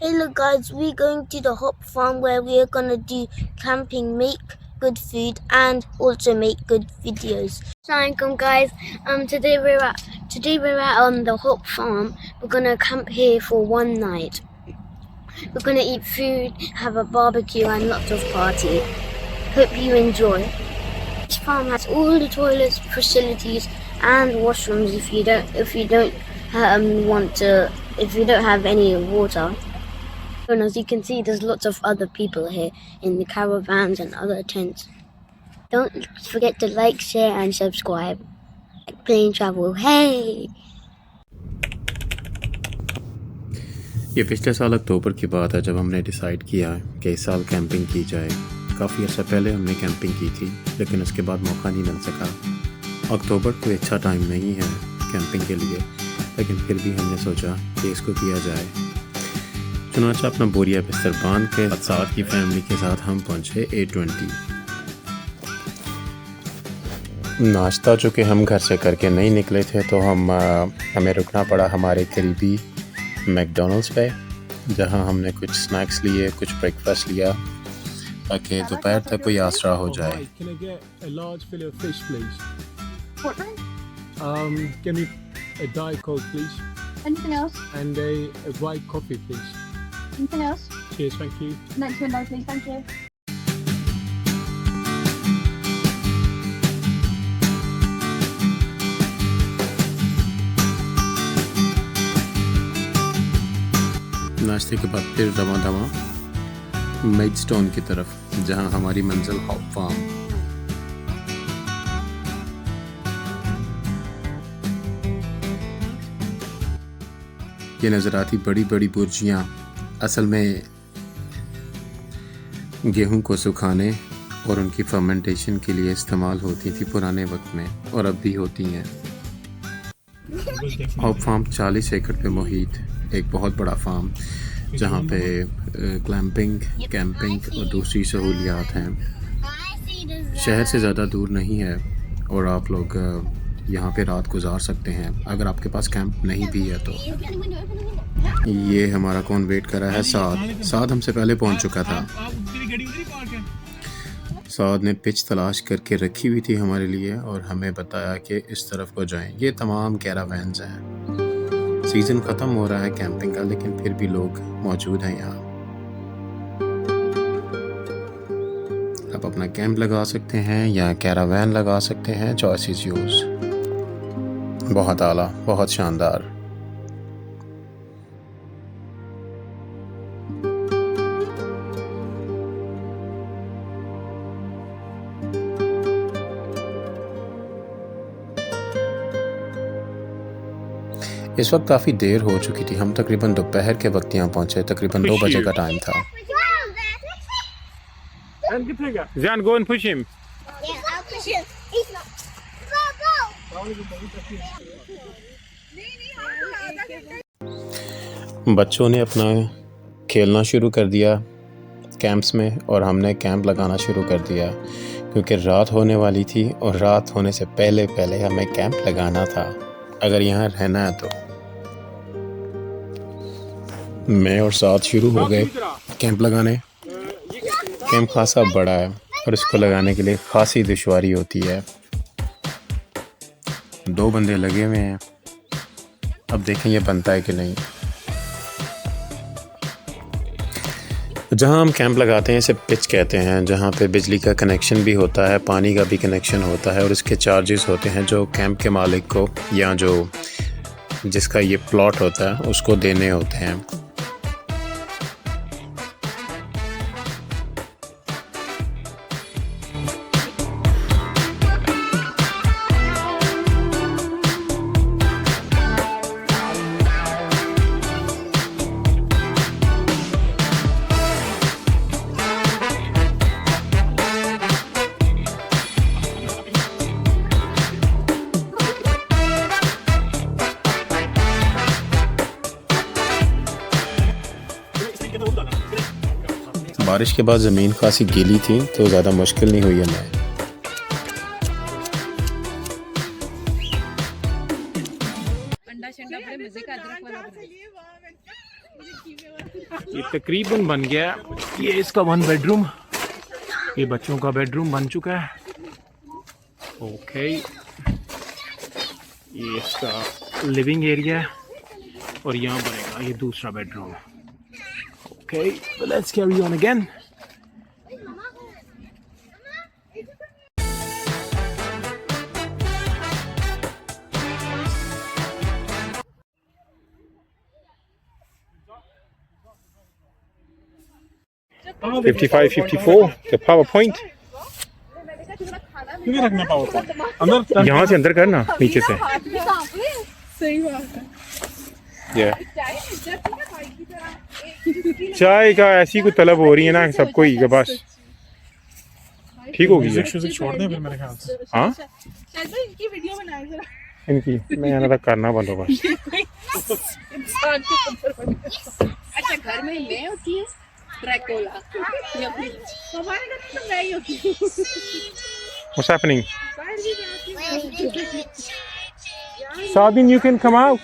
Hey look guys, we're going to the hop farm where we are gonna do camping, make good food and also make good videos. Assalamualaikum guys. Today we're at the hop farm. We're gonna camp here for one night. We're gonna eat food, have a barbecue and lots of party. Hope you enjoy. This farm has all the toilets, facilities and washrooms if you don't have any water. And as you can see, there's lots of other people here in the caravans and other tents. Don't forget to like, share and subscribe. Like Plane Travel, hey! ये पिछले साल अक्टूबर की बात है जब हमने decide किया कि इस साल कैंपिंग की जाए। काफ़ी अर्सा पहले हमने कैंपिंग की थी लेकिन उसके बाद मौका नहीं मिल सका। अक्टूबर कोई अच्छा टाइम नहीं है कैंपिंग के लिए, लेकिन फिर भी हमने सोचा कि इसको किया जाए। चुनाचा अपना बोरिया बिस्तर बांध के साथ की फैमिली के साथ हम पहुंचे A20। नाश्ता जो कि हम घर से करके नहीं निकले थे तो हमें रुकना पड़ा हमारे करीबी मैकडॉनल्ड्स पे, जहां हमने कुछ स्नैक्स लिए, कुछ ब्रेकफास्ट लिया ताकि दोपहर तक कोई आसरा हो जाए। Give me a Diet Coke, please. Anything else? And a white coffee, please. Anything else? Cheers, thank you. Next window, please. Thank you. नाश्ते के बाद फिर दवा मेडस्टोन की तरफ, जहां हमारी मंजिल हॉप फार्म। ये नज़र आती बड़ी बड़ी बुर्जियाँ असल में गेहूं को सुखाने और उनकी फर्मेंटेशन के लिए इस्तेमाल होती थी पुराने वक्त में, और अब भी होती हैं। हॉप फार्म 40 एकड़ पे मुहित एक बहुत बड़ा फार्म, जहाँ पे क्लैंपिंग, कैंपिंग और दूसरी सहूलियात हैं। शहर से ज़्यादा दूर नहीं है और आप लोग यहाँ पे रात गुजार सकते हैं अगर आपके पास कैंप नहीं भी है तो। ये हमारा कौन वेट कर रहा है? साद हमसे पहले पहुँच चुका था। साद ने पिच तलाश करके रखी हुई थी हमारे लिए और हमें बताया कि इस तरफ को जाएं। ये तमाम कैरावैन्स हैं। सीज़न ख़त्म हो रहा है कैंपिंग का, लेकिन फिर भी लोग मौजूद हैं यहाँ। आप अपना कैंप लगा सकते हैं या कैरावैन लगा सकते हैं, चॉइस इज़ योर्स। बहुत आला, बहुत शानदार। इस वक्त काफ़ी देर हो चुकी थी। हम तकरीबन दोपहर के वक्त यहाँ पहुँचे, तकरीबन 2 बजे का टाइम था। Jan, go and push him. Yeah, I'll push him. He's not. Go, go! बच्चों ने अपना खेलना शुरू कर दिया कैंप्स में और हमने कैंप लगाना शुरू कर दिया, क्योंकि रात होने वाली थी और रात होने से पहले पहले हमें कैंप लगाना था अगर यहाँ रहना है तो। मैं और साथ शुरू हो गए कैंप लगाने। कैंप खासा बड़ा है और इसको लगाने के लिए खासी दुश्वारी होती है। 2 बंदे लगे हुए हैं, अब देखें ये बनता है कि नहीं। जहाँ हम कैंप लगाते हैं इसे पिच कहते हैं, जहाँ पे बिजली का कनेक्शन भी होता है, पानी का भी कनेक्शन होता है और इसके चार्जेस होते हैं जो कैंप के मालिक को या जिसका ये प्लॉट होता है उसको देने होते हैं। बारिश के बाद ज़मीन खासी गीली थी तो ज़्यादा मुश्किल नहीं हुई हमें। अंडा शंडा बड़े मजे का अदरक वाला ये तकरीबन बन गया। ये इसका 1 बेडरूम, ये बच्चों का बेडरूम बन चुका है। ओके, ये इसका लिविंग एरिया है और यहाँ बनेगा ये दूसरा bedroom. Okay, let's carry on again. Oh, 55, 54, the power point. क्यों रखना पावर पॉइंट अंदर? यहाँ से अंदर करना, नीचे से। सही बात है। चाय का ऐसी कोई तलब हो रही है ना सबको ही, बस ठीक होगी। म्यूजिक श्यूजिक छोड़ दें फिर मेरे ख्याल से। हाँ, शायद इनकी वीडियो बनाए जरा। इनकी मैं यहाँ तक करना बंद होगा। इंसान के ऊपर बना। अच्छा, घर में मैं होती है ड्रैकुला, या फिर हमारे घर में मैं ही होती हूँ। What's happening? बाहर भी जाती हूँ। Sabin, you can come out.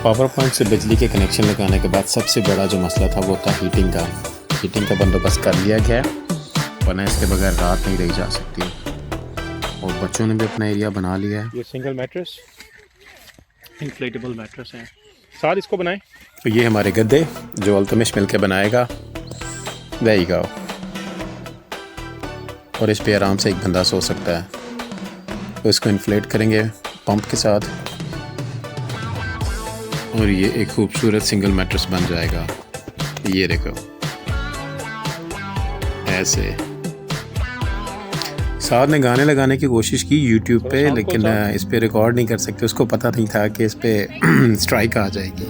Power point से बिजली के कनेक्शन लगाने के बाद सबसे बड़ा जो मसला था वो था हीटिंग का। हीटिंग का बंदोबस्त कर लिया गया, वरना इसके बगैर रात नहीं रही जा सकती। और बच्चों ने भी अपना एरिया बना लिया है। ये सिंगल मैट्रेस, इन्फ्लेटेबल मैट्रेस है। साथ इसको बनाए। तो ये हमारे गद्दे जो अल्तमिश मिल के बनाएगा, there you go। और इस पे आराम से एक बंदा सो सकता है। तो इसको इन्फ्लेट करेंगे पंप के साथ और ये एक खूबसूरत सिंगल मैट्रेस बन जाएगा। ये देखो ऐसे। साथ ने गाने लगाने की कोशिश की YouTube पे, लेकिन इस पे रिकॉर्ड नहीं कर सकते। उसको पता नहीं था कि इस पे स्ट्राइक आ जाएगी।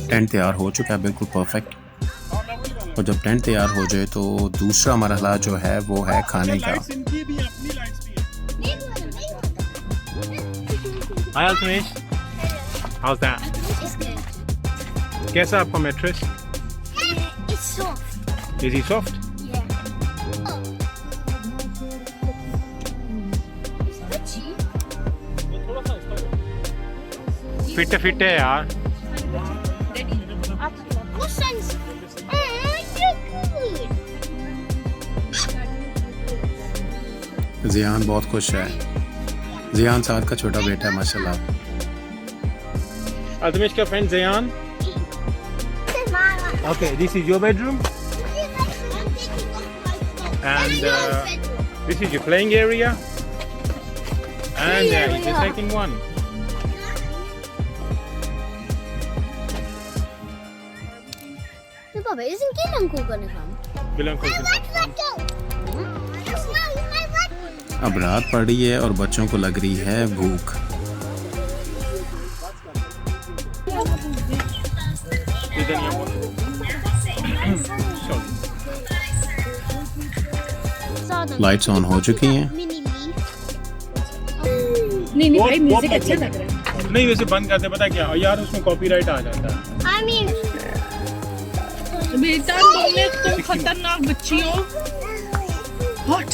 टेंट तैयार हो चुका है, बिल्कुल परफेक्ट। और जब टेंट तैयार हो जाए तो दूसरा मरहला जो है वो है खाने का। Hi Altumesh, how's that? It's good. कैसा आपका mattress? It's soft. Is he soft? Yeah. It's itchy. Fit है यार। What sense? You're good. जियान बहुत खुश है। जियान साथ का छोटा बेटा है माशाल्लाह। Altumesh का friend Zayan. Okay, this is your bedroom and this is your playing area and it's the second one. No, Baba, isn't Gil Uncle gonna come? Bill uncle can come. अब रात पड़ रही है और बच्चों को लग रही है भूख। लाइट्स ऑन हो चुकी हैं। नहीं भाई, म्यूजिक अच्छा लग रहा है। नहीं वैसे बंद करते, पता क्या यार, उसमें कॉपीराइट आ जाता है। I mean, बेटा तुम खतरनाक बच्ची हो। हॉट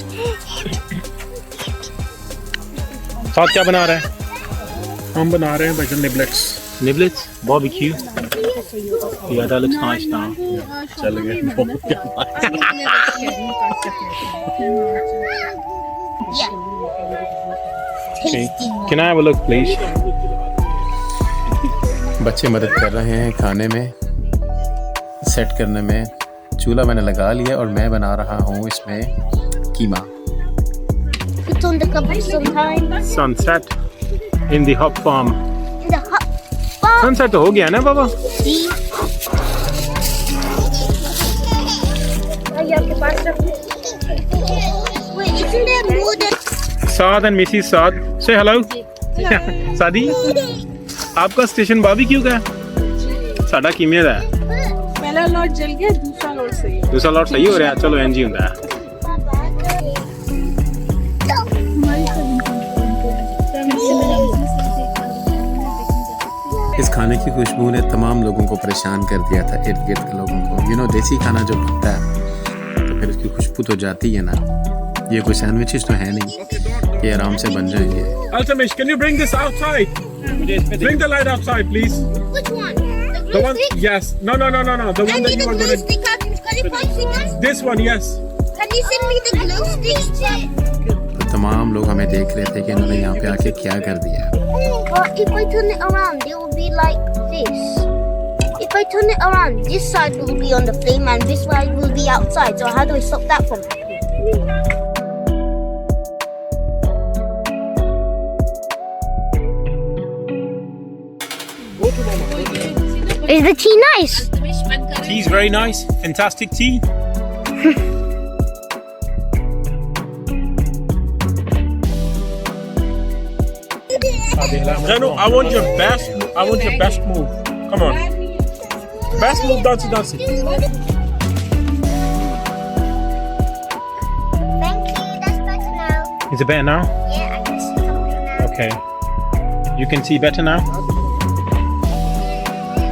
साथ क्या बना रहा है? हम बना रहे हैं बजन निबलेट्स। निबलेट्स barbecue. Yeah, that looks nice now. चल गए। Okay. Can I have a look, please? बच्चे मदद कर रहे हैं खाने में, सेट करने में। चूल्हा मैंने लगा लिया और मैं बना रहा हूँ इसमें कीमा। put on the cover sometimes. Sunset in the hop farm. In the hot bar. Sunset तो हो गया ना बाबा? See? Wait, isn't there more than... Saad and Mrs. Saad. Say hello. Saadi, आपका स्टेशन बारबेक्यू का है? साडा किमें दा है? पहला लॉट जल गया, दूसरा लॉट सही है। दूसरा लॉट सही हो रहा है। चलो एनजी होता है। इस खाने की खुशबू ने तमाम लोगों को परेशान कर दिया था, इर्द गिर्द के लोगों को। देसी खाना जो बनता है तो फिर फिर इसकी खुशबू तो जाती है ना। ये कोई सैंडविचेस तो है नहीं, ये आराम से बन जाएंगे। Altamish, can you bring this outside? Bring the light outside, please. Which one? The The glue one, stick? yes. No. The I one that need you the are glue gonna. stick. Can you point fingers? This one, yes. Can you send me the glue stick? तो तमाम लोग हमें देख रहे थे कि इन्होंने यहाँ पे आके क्या कर दिया। But if I turn it around, it will be like this. If I turn it around, this side will be on the flame and this side will be outside. So how do I stop that from happening? Is the tea nice? Tea is very nice. Fantastic tea. Janu, I want your best. I want your best move. Come on. Best move, dancey. Thank you. That's better now. Is it better now? Yeah, I can see something now. Okay. You can see better now?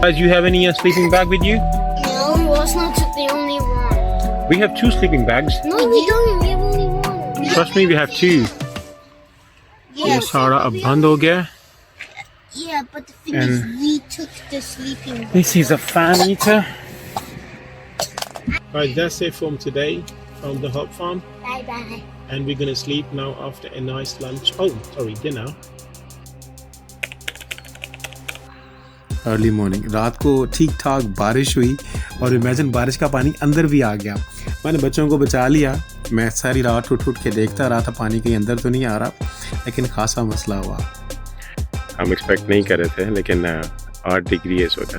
Guys, you have any sleeping bag with you? No, Rosna took the only one. We have 2 sleeping bags. No, we don't. We have only one. Trust me, we have 2. ये सारा अब बंद हो गया. Yeah, but the thing And- is, we took the sleeping bag. This is a fan eater. Right, that's it from today from the Hop Farm, Bye bye. and we're gonna sleep now after a nice lunch. Oh, sorry, dinner. Early morning, रात को ठीक ठाक बारिश हुई और imagine बारिश का पानी अंदर भी आ गया। मैंने बच्चों को बचा लिया। मैं सारी रात उठ के देखता रहा था पानी कहीं अंदर तो नहीं आ रहा, लेकिन खासा मसला हुआ। हम एक्सपेक्ट नहीं कर रहे थे, लेकिन 8 डिग्री है इस वक्त।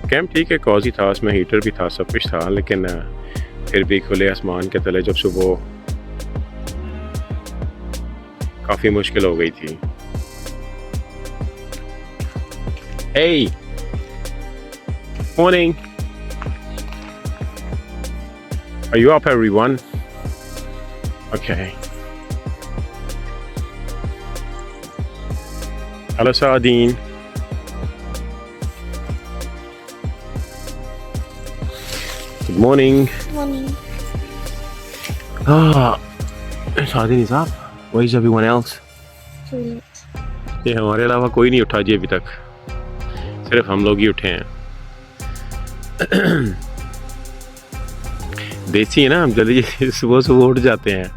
कैंप ठीक है, कॉजी था, उसमें हीटर भी था, सब कुछ था, लेकिन फिर भी खुले आसमान के तले जब सुबह काफ़ी मुश्किल हो गई थी। Hey! Morning! Are you up, everyone? Okay. Hello, Sardine. Good morning. Morning. Sardine is up. Where is everyone else? ये हमारे अलावा कोई नहीं उठा जी अभी तक, सिर्फ हम लोग ही उठे हैं। देसी है ना, हम जल्दी सुबह उठ जाते हैं।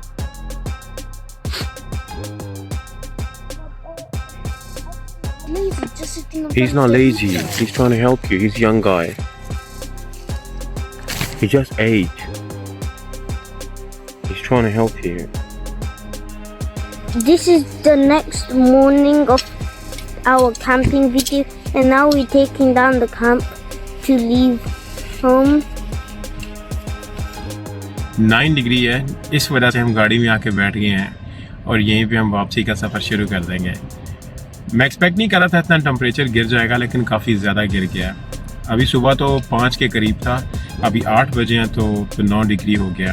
Lazy, just sitting on He's not lazy. He's trying to help you. He's a young guy. He just ate. He's trying to help you. This is the next morning of our camping video, and now we're taking down the camp to leave home. 9 degree है, इस वजह से हम गाड़ी में आके बैठ गए हैं और यहीं पे हम वापसी का सफ़र शुरू कर देंगे। मैं एक्सपेक्ट नहीं कर रहा था इतना टेम्परेचर गिर जाएगा, लेकिन काफ़ी ज़्यादा गिर गया। अभी सुबह तो 5 के करीब था, अभी 8 बजे हैं तो 9 डिग्री हो गया।